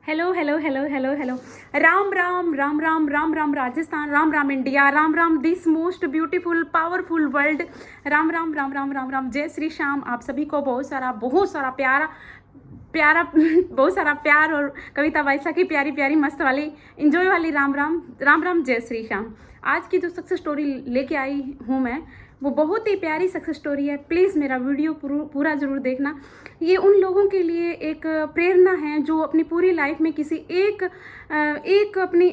Hello hello hello hello hello. Ram Ram Ram Ram Ram Ram Rajasthan, Ram Ram India, Ram Ram this most beautiful powerful world. Ram Ram Ram Ram Ram Ram. जय श्री श्याम। आप सभी को बहुत सारा प्यारा प्यारा बहुत सारा प्यार और कविता वाइसा की प्यारी प्यारी मस्त वाली इंजॉय वाली राम राम राम राम। जय श्री श्याम। आज की जो सक्सेस स्टोरी लेके आई हूँ मैं, वो बहुत ही प्यारी सक्सेस स्टोरी है। प्लीज़ मेरा वीडियो पूरा ज़रूर देखना। ये उन लोगों के लिए एक प्रेरणा है जो अपनी पूरी लाइफ में किसी एक अपनी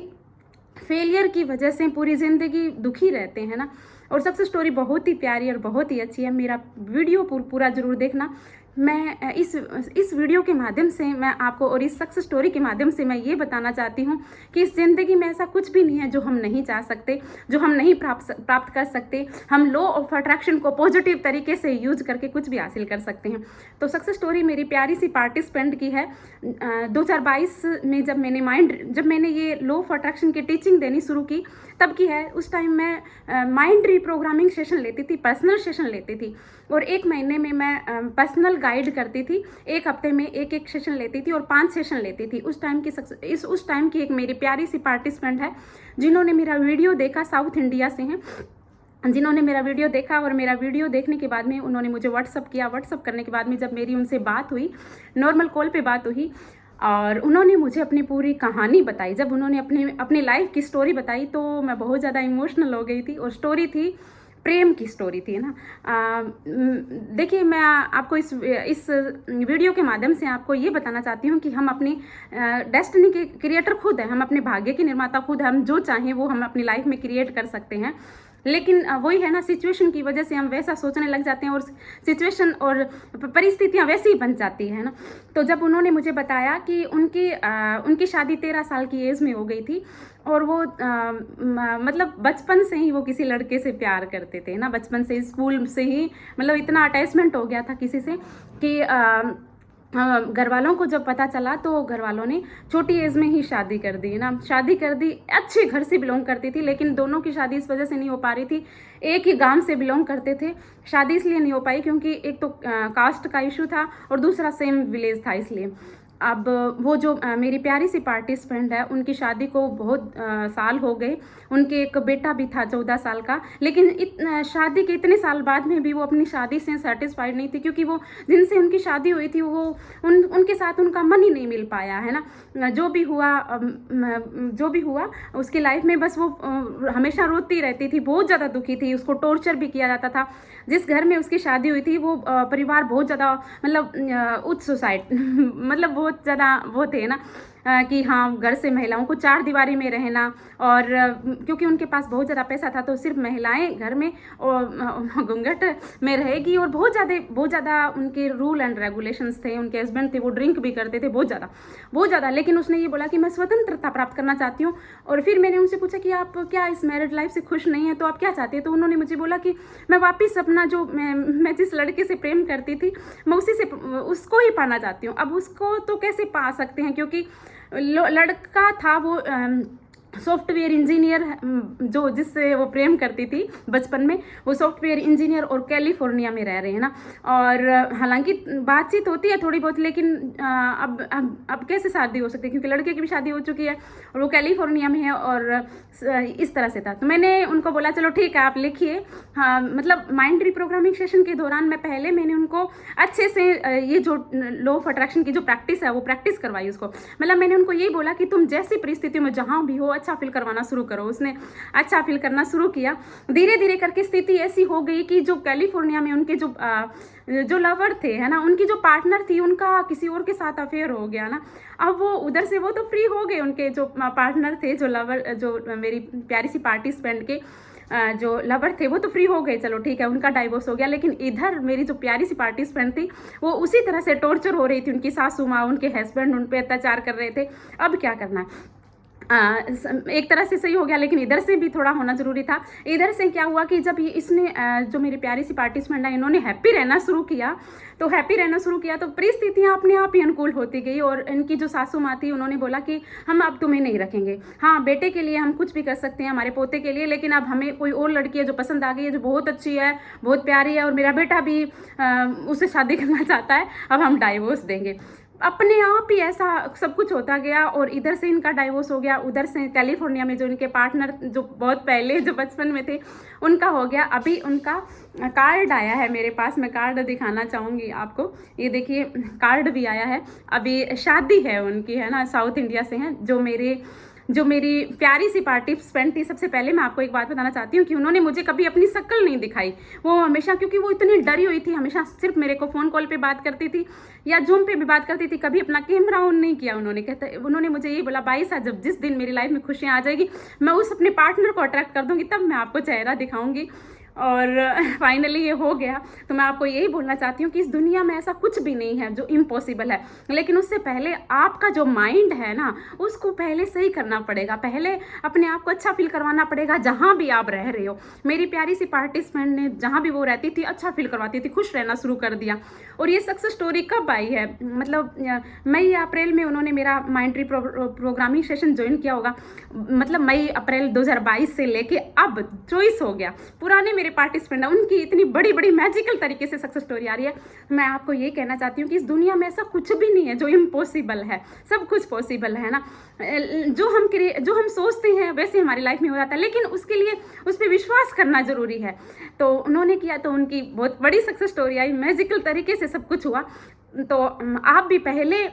फेलियर की वजह से पूरी ज़िंदगी दुखी रहते हैं ना। और सक्सेस स्टोरी बहुत ही प्यारी और बहुत ही अच्छी है। मेरा वीडियो पूरा ज़रूर देखना। मैं इस वीडियो के माध्यम से मैं आपको, और इस सक्सेस स्टोरी के माध्यम से मैं ये बताना चाहती हूँ कि इस ज़िंदगी में ऐसा कुछ भी नहीं है जो हम नहीं चाह सकते, जो हम नहीं प्राप्त कर सकते। हम लॉ ऑफ अट्रैक्शन को पॉजिटिव तरीके से यूज करके कुछ भी हासिल कर सकते हैं। तो सक्सेस स्टोरी मेरी प्यारी सी पार्टिसिपेंट की है। 2022 में जब मैंने ये लॉ ऑफ अट्रैक्शन की टीचिंग देनी शुरू की तब की है। उस टाइम मैं माइंड रीप्रोग्रामिंग सेशन लेती थी, पर्सनल सेशन लेती थी, और एक महीने में मैं पर्सनल गाइड करती थी। एक हफ्ते में एक सेशन लेती थी और 5 सेशन लेती थी। उस टाइम की एक मेरी प्यारी सी पार्टिसिपेंट है जिन्होंने मेरा वीडियो देखा, साउथ इंडिया से हैं, जिन्होंने मेरा वीडियो देखा। और मेरा वीडियो देखने के बाद में उन्होंने मुझे व्हाट्सअप किया। व्हाट्सअप करने के बाद में जब मेरी उनसे बात हुई, नॉर्मल कॉल पे बात हुई, और उन्होंने मुझे अपनी पूरी कहानी बताई। जब उन्होंने अपनी लाइफ की स्टोरी बताई तो मैं बहुत ज़्यादा इमोशनल हो गई थी। और स्टोरी थी, प्रेम की स्टोरी थी ना। देखिए, मैं आपको इस वीडियो के माध्यम से आपको ये बताना चाहती हूँ कि हम अपनी डेस्टिनी के क्रिएटर खुद हैं। हम अपने भाग्य के निर्माता खुद हैं। हम जो चाहें वो हम अपनी लाइफ में क्रिएट कर सकते हैं। लेकिन वही है ना, सिचुएशन की वजह से हम वैसा सोचने लग जाते हैं और सिचुएशन और परिस्थितियाँ वैसी ही बन जाती है ना। तो जब उन्होंने मुझे बताया कि उनकी शादी 13 साल की एज में हो गई थी, और वो मतलब बचपन से ही वो किसी लड़के से प्यार करते थे ना। बचपन से, स्कूल से ही, मतलब इतना अटैचमेंट हो गया था किसी से कि घर वालों को जब पता चला तो घर वालों ने छोटी एज में ही शादी कर दी ना। शादी कर दी। अच्छे घर से बिलोंग करती थी, लेकिन दोनों की शादी इस वजह से नहीं हो पा रही थी। एक ही गांव से बिलोंग करते थे, शादी इसलिए नहीं हो पाई क्योंकि एक तो कास्ट का इशू था और दूसरा सेम विलेज था, इसलिए। अब वो जो मेरी प्यारी सी पार्टिसिपेंट है, उनकी शादी को बहुत साल हो गए। उनके एक बेटा भी था 14 साल का, लेकिन शादी के इतने साल बाद में भी वो अपनी शादी से सेटिस्फाइड नहीं थी, क्योंकि वो जिनसे उनकी शादी हुई थी वो उनके साथ उनका मन ही नहीं मिल पाया है ना। जो भी हुआ उसकी लाइफ में, बस वो हमेशा रोती रहती थी, बहुत ज़्यादा दुखी थी। उसको टॉर्चर भी किया जाता था। जिस घर में उसकी शादी हुई थी वो परिवार बहुत ज़्यादा, मतलब उच्च सोसाइटी मतलब बहुत ज़्यादा वो थे ना, कि हाँ, घर से महिलाओं को 4 दीवारी में रहना। और क्योंकि उनके पास बहुत ज़्यादा पैसा था तो सिर्फ महिलाएं घर में और घूंघट में रहेगी। और बहुत ज़्यादा उनके रूल एंड रेगुलेशंस थे। उनके हस्बैंड थे, वो ड्रिंक भी करते थे बहुत ज़्यादा। लेकिन उसने ये बोला कि मैं स्वतंत्रता प्राप्त करना चाहती हूँ। और फिर मैंने उनसे पूछा कि आप क्या इस मैरिड लाइफ से खुश नहीं है, तो आप क्या चाहती है? तो उन्होंने मुझे बोला कि मैं वापस अपना जो मैं जिस लड़के से प्रेम करती थी, मैं उसको ही पाना चाहती हूँ। अब उसको तो कैसे पा सकते हैं, क्योंकि लड़का था वो सॉफ्टवेयर इंजीनियर, जो जिससे वो प्रेम करती थी बचपन में, वो सॉफ्टवेयर इंजीनियर और कैलिफोर्निया में रह रहे हैं ना। और हालांकि बातचीत होती है थोड़ी बहुत, लेकिन अब कैसे शादी हो सकती है, क्योंकि लड़के की भी शादी हो चुकी है और वो कैलिफोर्निया में है। और इस तरह से था। तो मैंने उनको बोला चलो ठीक है, आप लिखिए। हाँ, मतलब माइंड रिप्रोग्रामिंग सेशन के दौरान मैंने उनको अच्छे से ये जो लॉ ऑफ अट्रैक्शन की जो प्रैक्टिस है वो प्रैक्टिस करवाई उसको। मतलब मैंने उनको यही बोला कि तुम जैसी परिस्थितियों में जहाँ भी हो अच्छा फील करवाना शुरू करो। उसने अच्छा फील करना शुरू किया। धीरे धीरे करके स्थिति ऐसी हो गई कि जो कैलिफोर्निया में उनके जो लवर थे है ना, उनकी जो पार्टनर थी, उनका किसी और के साथ अफेयर हो गया ना। अब वो उधर से वो तो फ्री हो गए, उनके जो पार्टनर थे, जो लवर, जो मेरी प्यारी सी पार्टिसिपेंट के जो लवर थे, वो तो फ्री हो गए, चलो ठीक है, उनका डाइवोर्स हो गया। लेकिन इधर मेरी जो प्यारी सी पार्टिसिपेंट थी, वो उसी तरह से टॉर्चर हो रही थी। उनकी सासू माँ, उनके हस्बैंड उन पर अत्याचार कर रहे थे। अब क्या करना है? एक तरह से सही हो गया, लेकिन इधर से भी थोड़ा होना जरूरी था। इधर से क्या हुआ कि जब इसने जो मेरी प्यारी सी पार्टिसिपेंट है, इन्होंने हैप्पी रहना शुरू किया, तो परिस्थितियाँ अपने आप ही अनुकूल होती गई। और इनकी जो सासू माँ थी, उन्होंने बोला कि हम अब तुम्हें नहीं रखेंगे। हाँ, बेटे के लिए हम कुछ भी कर सकते हैं, हमारे पोते के लिए, लेकिन अब हमें कोई और लड़की है जो पसंद आ गई है, जो बहुत अच्छी है, बहुत प्यारी है, और मेरा बेटा भी उससे शादी करना चाहता है, अब हम डाइवोर्स देंगे। अपने आप ही ऐसा सब कुछ होता गया, और इधर से इनका डाइवोर्स हो गया, उधर से कैलिफोर्निया में जो इनके पार्टनर जो बहुत पहले जो बचपन में थे उनका हो गया। अभी उनका कार्ड आया है मेरे पास, मैं कार्ड दिखाना चाहूँगी आपको। ये देखिए कार्ड भी आया है। अभी शादी है उनकी, है ना, साउथ इंडिया से हैं, जो मेरी प्यारी सी पार्टिसिपेंट थी। सबसे पहले मैं आपको एक बात बताना चाहती हूँ कि उन्होंने मुझे कभी अपनी शक्ल नहीं दिखाई। वो हमेशा, क्योंकि वो इतनी डरी हुई थी, हमेशा सिर्फ मेरे को फ़ोन कॉल पे बात करती थी या जूम पे भी बात करती थी, कभी अपना कैमरा ऑन नहीं किया उन्होंने मुझे ये बोला, 22 जब जिस दिन मेरी लाइफ में खुशियाँ आ जाएगी, मैं उस अपने पार्टनर को अट्रैक्ट कर दूँगी, तब मैं आपको चेहरा दिखाऊँगी। और फाइनली ये हो गया। तो मैं आपको यही बोलना चाहती हूँ कि इस दुनिया में ऐसा कुछ भी नहीं है जो इम्पॉसिबल है, लेकिन उससे पहले आपका जो माइंड है ना, उसको पहले सही करना पड़ेगा। पहले अपने आप को अच्छा फील करवाना पड़ेगा जहाँ भी आप रह रहे हो। मेरी प्यारी सी पार्टिसिपेंट ने जहाँ भी वो रहती थी अच्छा फील करवाती थी, खुश रहना शुरू कर दिया। और ये सक्सेस स्टोरी कब आई है, मतलब मई या अप्रैल में उन्होंने मेरा माइंड्री प्रोग्रामिंग सेशन ज्वाइन किया होगा, मतलब मई अप्रैल 2022 से लेके अब 24 हो गया। पुराने मेरे पार्टिसिपेंट है, उनकी इतनी बड़ी बड़ी मैजिकल तरीके से सक्सेस स्टोरी आ रही है। मैं आपको ये कहना चाहती हूँ कि इस दुनिया में ऐसा कुछ भी नहीं है जो इम्पॉसिबल है, सब कुछ पॉसिबल है ना। जो हम सोचते हैं वैसे हमारी लाइफ में हो जाता है, लेकिन उसके लिए उस पर विश्वास करना जरूरी है। तो उन्होंने किया, तो उनकी बहुत बड़ी सक्सेस स्टोरी आई, मैजिकल तरीके से सब कुछ हुआ। तो आप भी पहले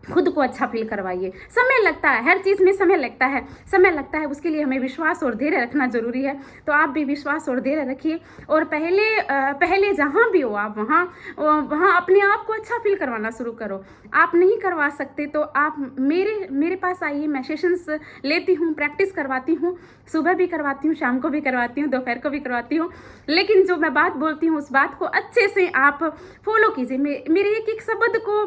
खुद को अच्छा फील करवाइए। समय लगता है, हर चीज़ में समय लगता है, उसके लिए हमें विश्वास और धैर्य रखना जरूरी है। तो आप भी विश्वास और धैर्य रखिए, और पहले जहाँ भी हो आप वहाँ अपने आप को अच्छा फील करवाना शुरू करो। आप नहीं करवा सकते तो आप मेरे पास आइए, मैं सेशंस लेती हूँ, प्रैक्टिस करवाती हूँ, सुबह भी करवाती हूँ, शाम को भी करवाती हूँ, दोपहर को भी करवाती हूँ। लेकिन जो मैं बात बोलती हूँ उस बात को अच्छे से आप फॉलो कीजिए। मेरे एक एक शब्द को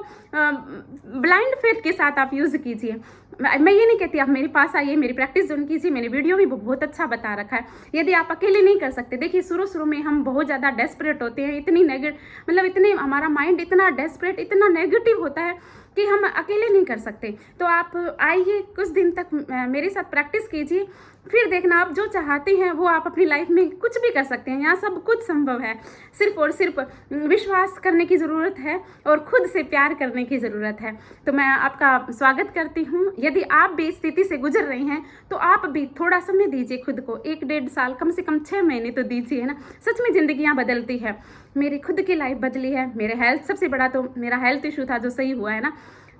ब्लाइंड फेथ के साथ आप यूज़ कीजिए। मैं ये नहीं कहती आप मेरे पास आइए, मेरी प्रैक्टिस ज्वाइन कीजिए, मैंने वीडियो भी बहुत अच्छा बता रखा है। यदि आप अकेले नहीं कर सकते, देखिए शुरू में हम बहुत ज़्यादा डेस्परेट होते हैं, इतने हमारा माइंड इतना डेस्परेट, इतना नेगेटिव होता है कि हम अकेले नहीं कर सकते। तो आप आइए, कुछ दिन तक मेरे साथ प्रैक्टिस कीजिए, फिर देखना आप जो चाहते हैं वो आप अपनी लाइफ में कुछ भी कर सकते हैं। यहाँ सब कुछ संभव है, सिर्फ और सिर्फ विश्वास करने की ज़रूरत है और खुद से प्यार करने की ज़रूरत है। तो मैं आपका स्वागत करती हूँ। यदि आप भी इस स्थिति से गुजर रहे हैं तो आप भी थोड़ा समय दीजिए खुद को, 1-1.5 साल, कम से कम 6 महीने तो दीजिए, है ना। सच में ज़िंदगियाँ बदलती है। मेरी खुद की लाइफ बदली है, मेरे हेल्थ, सबसे बड़ा तो मेरा हेल्थ इशू था जो सही हुआ है ना।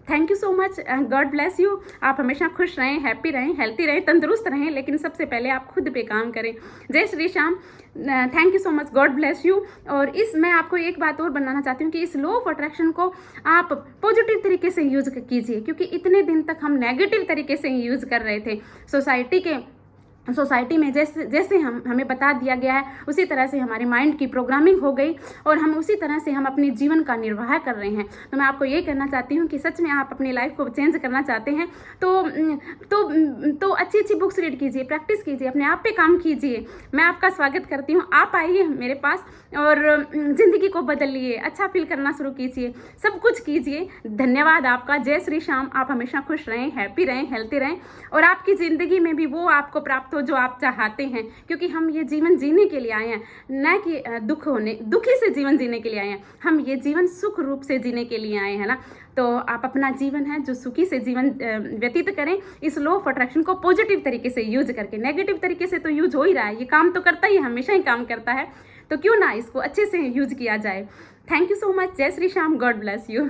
Thank you so much, God bless you. आप हमेशा खुश रहें, हैप्पी रहें, हेल्थी रहें, तंदुरुस्त रहें, लेकिन सबसे पहले आप खुद पे काम करें। जय Shri Shyam. Thank you so much, God bless you. और मैं आपको एक बात और बनाना चाहती हूँ कि इस लॉ ऑफ अट्रैक्शन को आप पॉजिटिव तरीके से यूज़ कीजिए, क्योंकि इतने दिन तक हम नेगेटिव तरीके से यूज़ कर रहे थे। सोसाइटी में जैसे हमें बता दिया गया है, उसी तरह से हमारे माइंड की प्रोग्रामिंग हो गई और हम उसी तरह से हम अपने जीवन का निर्वाह कर रहे हैं। तो मैं आपको ये कहना चाहती हूँ कि सच में आप अपनी लाइफ को चेंज करना चाहते हैं तो अच्छी बुक्स रीड कीजिए, प्रैक्टिस कीजिए, अपने आप पे काम कीजिए। मैं आपका स्वागत करती हूँ, आप आइए मेरे पास और ज़िंदगी को बदलिए, अच्छा फील करना शुरू कीजिए, सब कुछ कीजिए। धन्यवाद आपका। जय श्री श्याम। आप हमेशा खुश रहें, हैप्पी रहें, हेल्थी रहें, और आपकी ज़िंदगी में भी वो आपको प्राप्त हो जो आप चाहते हैं, क्योंकि हम ये जीवन जीने के लिए आए हैं, न कि दुखी से जीवन जीने के लिए आए हैं। हम ये जीवन सुख रूप से जीने के लिए आए हैं ना। तो आप अपना जीवन है जो सुखी से जीवन व्यतीत करें, इस लॉ ऑफ अट्रैक्शन को पॉजिटिव तरीके से यूज करके। नेगेटिव तरीके से तो यूज हो ही रहा है, ये काम तो करता ही, हमेशा ही काम करता है, तो क्यों ना इसको अच्छे से यूज किया जाए। Thank you so much. जय Shri Shyam. God bless you.